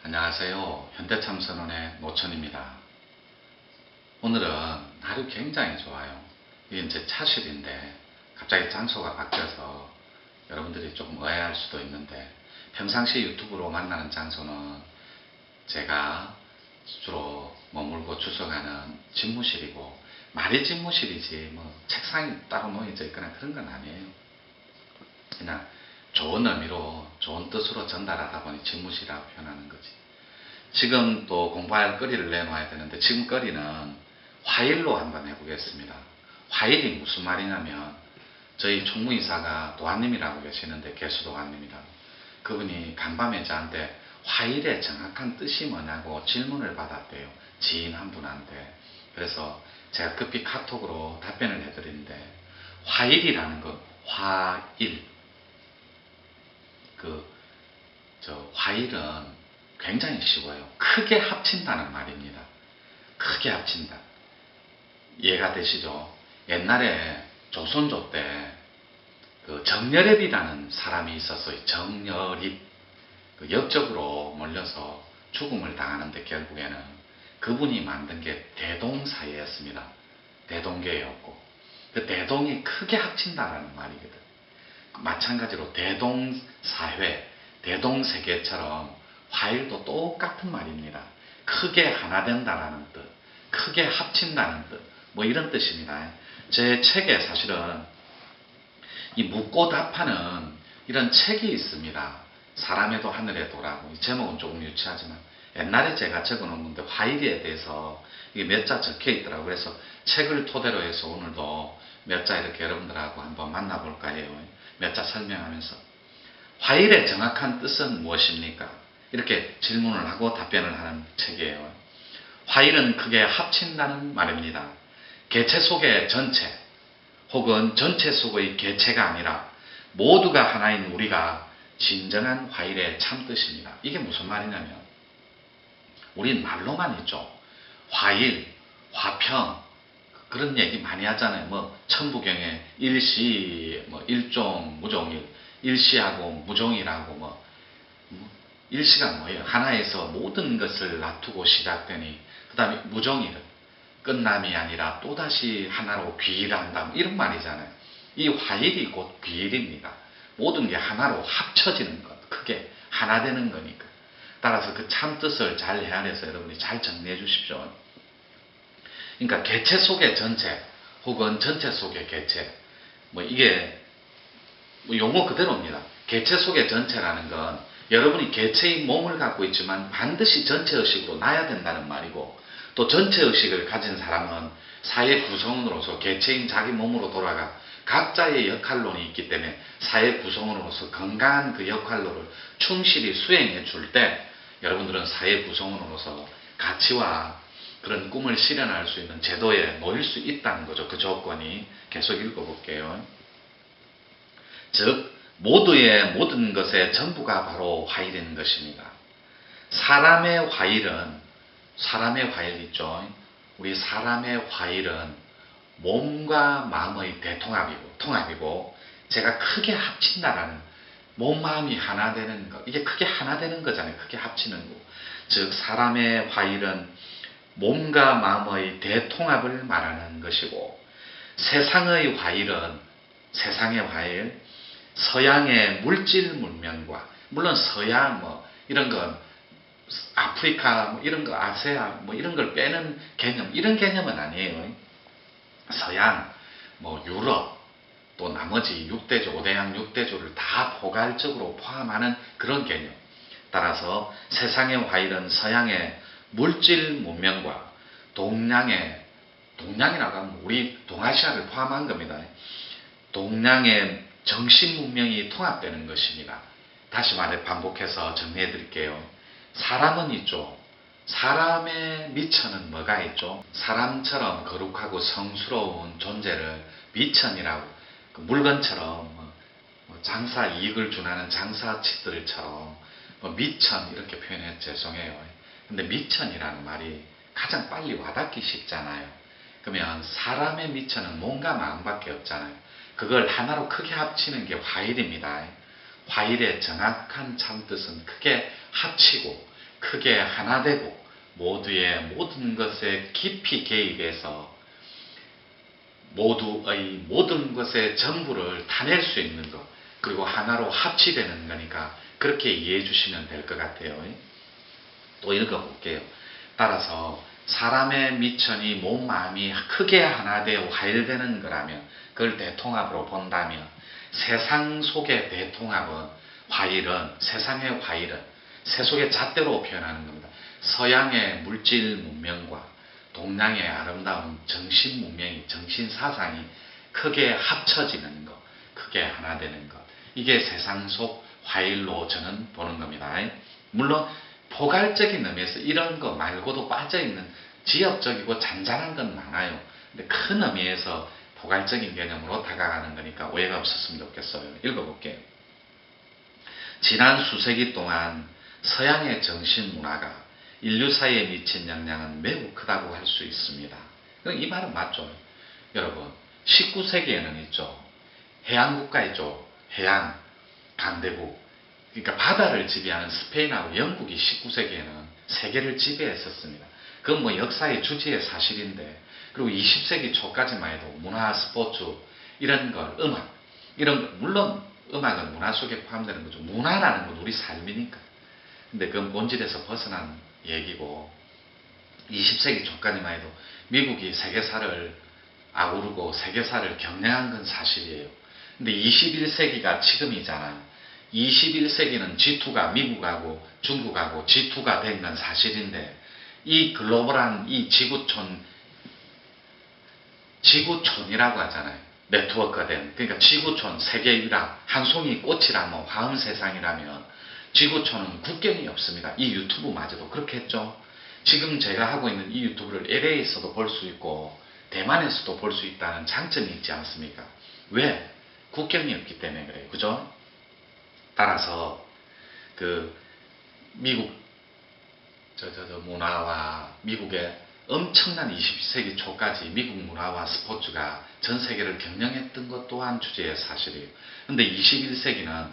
안녕하세요. 현대참선원의 노천입니다. 오늘은 날이 굉장히 좋아요. 이게 이제 차실인데 갑자기 장소가 바뀌어서 여러분들이 조금 오해할 수도 있는데, 평상시 유튜브로 만나는 장소는 제가 주로 머물고 주석하는 집무실이고, 말이 집무실이지 뭐 책상이 따로 놓여져 있거나 그런 건 아니에요. 그냥 좋은 의미로, 좋은 뜻으로 전달하다 보니 집무실이라고 표현하는 거지. 지금 또 공부할 거리를 내놓아야 되는데, 지금 거리는 화일로 한번 해보겠습니다. 화일이 무슨 말이냐면, 저희 총무이사가 도안님이라고 계시는데, 개수도안님이라고, 그분이 간밤에 저한테 화일의 정확한 뜻이 뭐냐고 질문을 받았대요. 지인 한 분한테. 그래서 제가 급히 카톡으로 답변을 해드리는데, 화일이라는 거, 화일, 화일은 굉장히 쉬워요. 크게 합친다는 말입니다. 크게 합친다. 이해가 되시죠? 옛날에 조선조 때 정여립이라는 사람이 있었어요. 정여립. 역적으로 몰려서 죽음을 당하는데, 결국에는 그분이 만든 게 대동사회였습니다. 대동계였고, 그 대동이 크게 합친다라는 말이거든. 마찬가지로 대동사회, 대동세계처럼 화일도 똑같은 말입니다. 크게 하나 된다라는 뜻, 크게 합친다는 뜻, 뭐 이런 뜻입니다. 제 책에 사실은 이 묻고 답하는 이런 책이 있습니다. 사람에도 하늘에도라고. 이 제목은 조금 유치하지만 옛날에 제가 적어놓은 건데, 화일에 대해서 이게 몇 자 적혀 있더라고요. 그래서 책을 토대로 해서 오늘도 몇 자 이렇게 여러분들하고 한번 만나볼까 해요. 몇 자 설명하면서. 화일의 정확한 뜻은 무엇입니까? 이렇게 질문을 하고 답변을 하는 책이에요. 화일은 크게 합친다는 말입니다. 개체 속의 전체, 혹은 전체 속의 개체가 아니라 모두가 하나인 우리가 진정한 화일의 참뜻입니다. 이게 무슨 말이냐면, 우린 말로만 있죠. 화일, 화평, 그런 얘기 많이 하잖아요. 뭐 천부경에 일시, 뭐 일종, 무종일, 일시하고 무종이라고, 일시가 뭐예요? 하나에서 모든 것을 놔두고 시작되니, 그 다음에 무종일은 끝남이 아니라 또다시 하나로 귀일한다, 이런 말이잖아요. 이 화일이 곧 귀일입니다. 모든 게 하나로 합쳐지는 것, 크게 하나 되는 거니까. 따라서 그 참뜻을 잘 헤아려서 여러분이 잘 정리해 주십시오. 그러니까 개체 속의 전체, 혹은 전체 속의 개체, 이게 용어 그대로입니다. 개체 속의 전체라는 건 여러분이 개체의 몸을 갖고 있지만 반드시 전체의식으로 나야 된다는 말이고, 또 전체의식을 가진 사람은 사회 구성원으로서 개체인 자기 몸으로 돌아가 각자의 역할론이 있기 때문에 사회 구성원으로서 건강한 그 역할론을 충실히 수행해 줄 때, 여러분들은 사회 구성원으로서 가치와 그런 꿈을 실현할 수 있는 제도에 놓일 수 있다는 거죠. 그 조건이. 계속 읽어볼게요. 즉 모두의 모든 것의 전부가 바로 화일인 것입니다. 사람의 화일은, 사람의 화일 있죠. 우리 사람의 화일은 몸과 마음의 통합이고, 제가 크게 합친다라는, 몸, 마음이 하나 되는 것, 이게 크게 하나 되는 거잖아요. 크게 합치는 거. 즉 사람의 화일은 몸과 마음의 대통합을 말하는 것이고, 세상의 화일은, 세상의 화일, 서양의 물질 문명과, 물론 서양 이런 건 아프리카 이런 거, 아세아 이런 걸 빼는 개념, 이런 개념은 아니에요. 서양, 유럽, 또 나머지 6대조, 5대양 6대조를 다 포괄적으로 포함하는 그런 개념. 따라서 세상의 화일은 서양의 물질 문명과 동양이라고 하면 우리 동아시아를 포함한 겁니다. 동양의 정신 문명이 통합되는 것입니다. 다시 말해 반복해서 정리해 드릴게요. 사람은 있죠. 사람의 미천은 뭐가 있죠? 사람처럼 거룩하고 성스러운 존재를 미천이라고, 그 물건처럼 장사 이익을 준하는 장사치들처럼 미천 이렇게 표현해서 죄송해요. 근데 미천이라는 말이 가장 빨리 와닿기 쉽잖아요. 그러면 사람의 미천은 몸과 마음밖에 없잖아요. 그걸 하나로 크게 합치는 게 화일입니다. 화일의 정확한 참뜻은 크게 합치고 크게 하나 되고 모두의 모든 것에 깊이 개입해서 모두의 모든 것의 전부를 타낼 수 있는 것, 그리고 하나로 합치되는 거니까 그렇게 이해해 주시면 될 것 같아요. 또 읽어볼게요. 따라서 사람의 미천이 몸 마음이 크게 하나 되어 화일되는 거라면, 그걸 대통합으로 본다면 세상 속의 대통합은, 화일은, 세상의 화일은 세속의 잣대로 표현하는 겁니다. 서양의 물질 문명과 동양의 아름다운 정신 문명이, 정신 사상이 크게 합쳐지는 것, 크게 하나 되는 것, 이게 세상 속 화일로 저는 보는 겁니다. 물론 포괄적인 의미에서 이런 거 말고도 빠져있는 지역적이고 잔잔한 건 많아요. 근데 큰 의미에서 포괄적인 개념으로 다가가는 거니까 오해가 없었으면 좋겠어요. 읽어볼게요. 지난 수세기 동안 서양의 정신문화가 인류 사회에 미친 영향은 매우 크다고 할 수 있습니다. 이 말은 맞죠. 여러분, 19세기에는 있죠. 해양국가 있죠. 해양, 강대국. 그러니까 바다를 지배하는 스페인하고 영국이 19세기에는 세계를 지배했었습니다. 그건 뭐 역사의 주지의 사실인데, 그리고 20세기 초까지만 해도 문화, 스포츠, 이런 걸, 음악, 이런 거, 물론 음악은 문화 속에 포함되는 거죠. 문화라는 건 우리 삶이니까. 근데 그건 본질에서 벗어난 얘기고, 20세기 초까지만 해도 미국이 세계사를 아우르고 세계사를 경영한 건 사실이에요. 근데 21세기가 지금이잖아요. 21세기는 G2가 미국하고 중국하고 G2가 된 건 사실인데, 이 글로벌한 이 지구촌이라고 하잖아요. 네트워크가 된, 그러니까 지구촌, 세계 일학, 한 송이 꽃이라면 화음 세상이라면 지구촌은 국경이 없습니다. 이 유튜브마저도 그렇게 했죠. 지금 제가 하고 있는 이 유튜브를 LA에서도 볼 수 있고 대만에서도 볼 수 있다는 장점이 있지 않습니까? 왜? 국경이 없기 때문에 그래요. 그죠? 따라서 그 미국 문화와 미국의 엄청난 20세기 초까지 미국 문화와 스포츠가 전 세계를 경영했던 것 또한 주제의 사실이에요. 근데 21세기는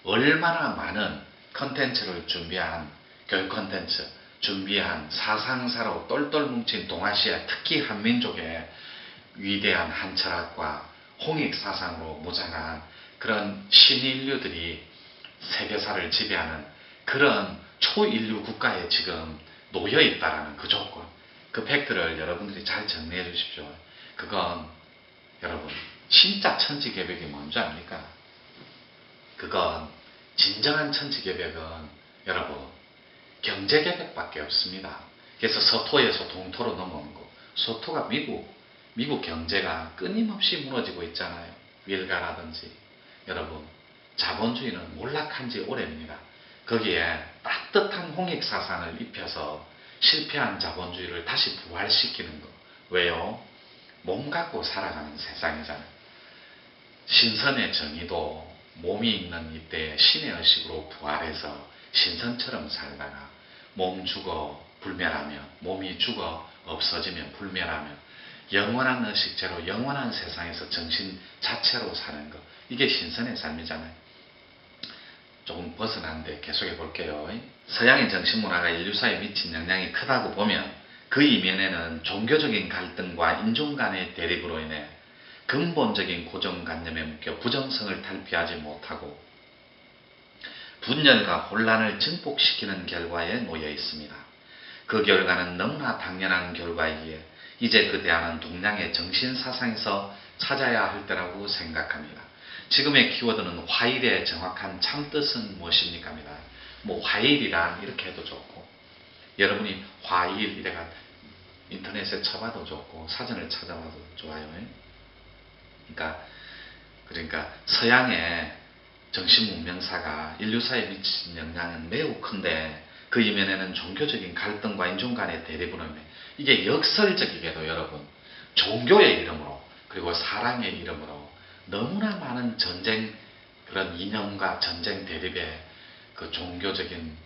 얼마나 많은 컨텐츠를 준비한, 교육 컨텐츠 준비한 사상사로 똘똘 뭉친 동아시아, 특히 한민족의 위대한 한철학과 홍익사상으로 무장한 그런 신인류들이 세계사를 지배하는 그런 초인류 국가에 지금 놓여 있다라는 그 조건, 그 팩트를 여러분들이 잘 정리해 주십시오. 그건 여러분, 진짜 천지개벽이 뭔지 압니까? 그건, 진정한 천지개벽은 여러분 경제개벽밖에 없습니다. 그래서 서토에서 동토로 넘어온 거, 서토가 미국 경제가 끊임없이 무너지고 있잖아요. 윌가라든지. 여러분, 자본주의는 몰락한 지 오래입니다. 거기에 따뜻한 홍익사상을 입혀서 실패한 자본주의를 다시 부활시키는 거. 왜요? 몸 갖고 살아가는 세상이잖아요. 신선의 정의도 몸이 있는 이때 신의 의식으로 부활해서 신선처럼 살다가 몸 죽어 불멸하며, 몸이 죽어 없어지면 불멸하며, 영원한 의식체로 영원한 세상에서 정신 자체로 사는 것, 이게 신선의 삶이잖아요. 조금 벗어난데 계속해 볼게요. 서양의 정신문화가 인류사에 미친 영향이 크다고 보면 그 이면에는 종교적인 갈등과 인종 간의 대립으로 인해 근본적인 고정관념에 묶여 부정성을 탈피하지 못하고 분열과 혼란을 증폭시키는 결과에 놓여 있습니다. 그 결과는 너무나 당연한 결과이기에 이제 그 대안은 동양의 정신사상에서 찾아야 할 때라고 생각합니다. 지금의 키워드는 화일의 정확한 참뜻은 무엇입니까? 입니다. 뭐 화일이란 이렇게 해도 좋고, 여러분이 화일 이래가 인터넷에 쳐봐도 좋고 사전을 찾아봐도 좋아요. 그러니까 서양의 정신문명사가 인류사에 미친 영향은 매우 큰데 그 이면에는 종교적인 갈등과 인종 간의 대립으로 인해, 이게 역설적이게도 여러분 종교의 이름으로 그리고 사랑의 이름으로 너무나 많은 전쟁, 그런 이념과 전쟁 대립의 그 종교적인,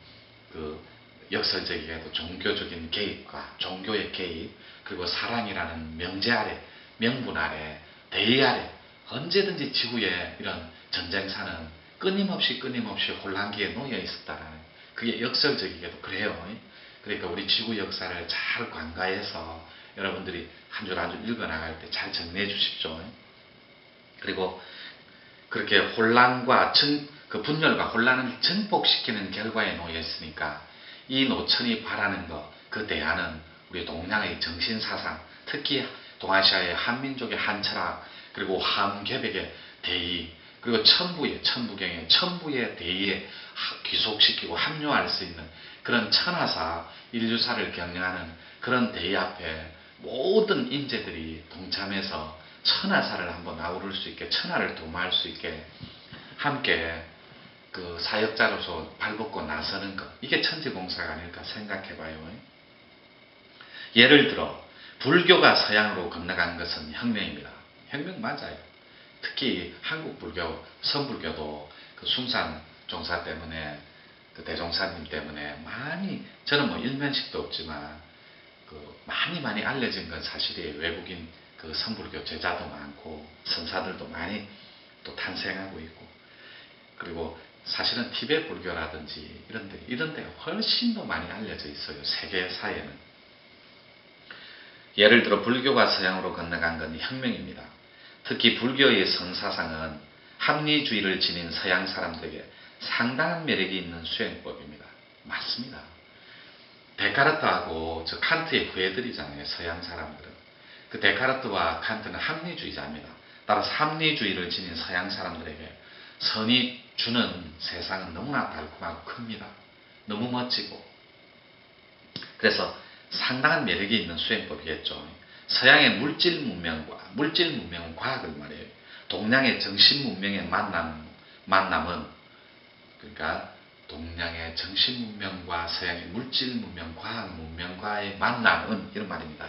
그 역설적이게도 종교적인 개입과 종교의 개입, 그리고 사랑이라는 명제 아래, 명분 아래, 대의 아래 언제든지 지구에 이런 전쟁사는 끊임없이 혼란기에 놓여 있었다라는, 그게 역설적이게도 그래요. 그러니까 우리 지구 역사를 잘 관가해서 여러분들이 한 줄 한 줄 읽어나갈 때 잘 정리해 주십시오. 그리고 그렇게 혼란과 그 분열과 혼란을 증폭시키는 결과에 놓여 있으니까 이 노천이 바라는 것, 그 대안은 우리 동양의 정신사상, 특히 동아시아의 한민족의 한철학, 그리고 한개백의 대의, 그리고 천부경의 천부의 대의에 귀속시키고 합류할 수 있는 그런 천하사, 인류사를 경영하는 그런 대의 앞에 모든 인재들이 동참해서 천하사를 한번 아우를 수 있게, 천하를 도모할 수 있게 함께 그 사역자로서 발벗고 나서는 것, 이게 천지공사가 아닐까 생각해봐요. 예를 들어 불교가 서양으로 건너간 것은 혁명입니다. 혁명 맞아요. 특히 한국 불교, 선불교도 그 숭산 종사 때문에, 그 대종사님 때문에 많이, 저는 뭐 일면식도 없지만 많이 알려진 건 사실이에요. 외국인 그 선불교 제자도 많고 선사들도 많이 또 탄생하고 있고, 그리고 사실은 티베트 불교라든지 이런 데가 훨씬 더 많이 알려져 있어요. 세계사에는. 예를 들어 불교가 서양으로 건너간 건 혁명입니다. 특히 불교의 성사상은 합리주의를 지닌 서양 사람들에게 상당한 매력이 있는 수행법입니다. 맞습니다. 데카르트하고 저 칸트의 후예들이잖아요. 서양 사람들은. 그 데카르트와 칸트는 합리주의자입니다. 따라서 합리주의를 지닌 서양 사람들에게 선이 주는 세상은 너무나 달콤하고 큽니다. 너무 멋지고. 그래서 상당한 매력이 있는 수행법이겠죠. 서양의 물질 문명은 과학을 말해요. 동양의 정신 문명의 만남은, 그러니까 동양의 정신 문명과 서양의 물질 문명, 과학 문명과의 만남은 이런 말입니다.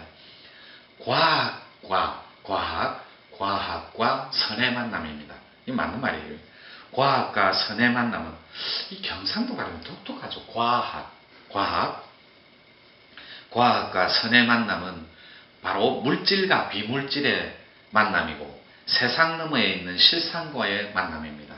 과학과 선의 만남입니다. 이 맞는 말이에요. 과학과 선의 만남은, 이 경상도 발음이 독특하죠. 과학과 선의 만남은 바로 물질과 비물질의 만남이고 세상 너머에 있는 실상과의 만남입니다.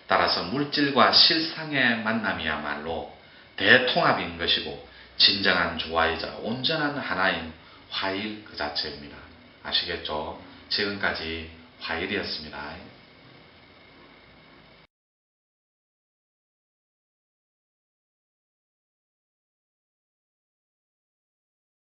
따라서 물질과 실상의 만남이야말로 대통합인 것이고 진정한 조화이자 온전한 하나인 화일 그 자체입니다. 아시겠죠? 지금까지 화일이었습니다.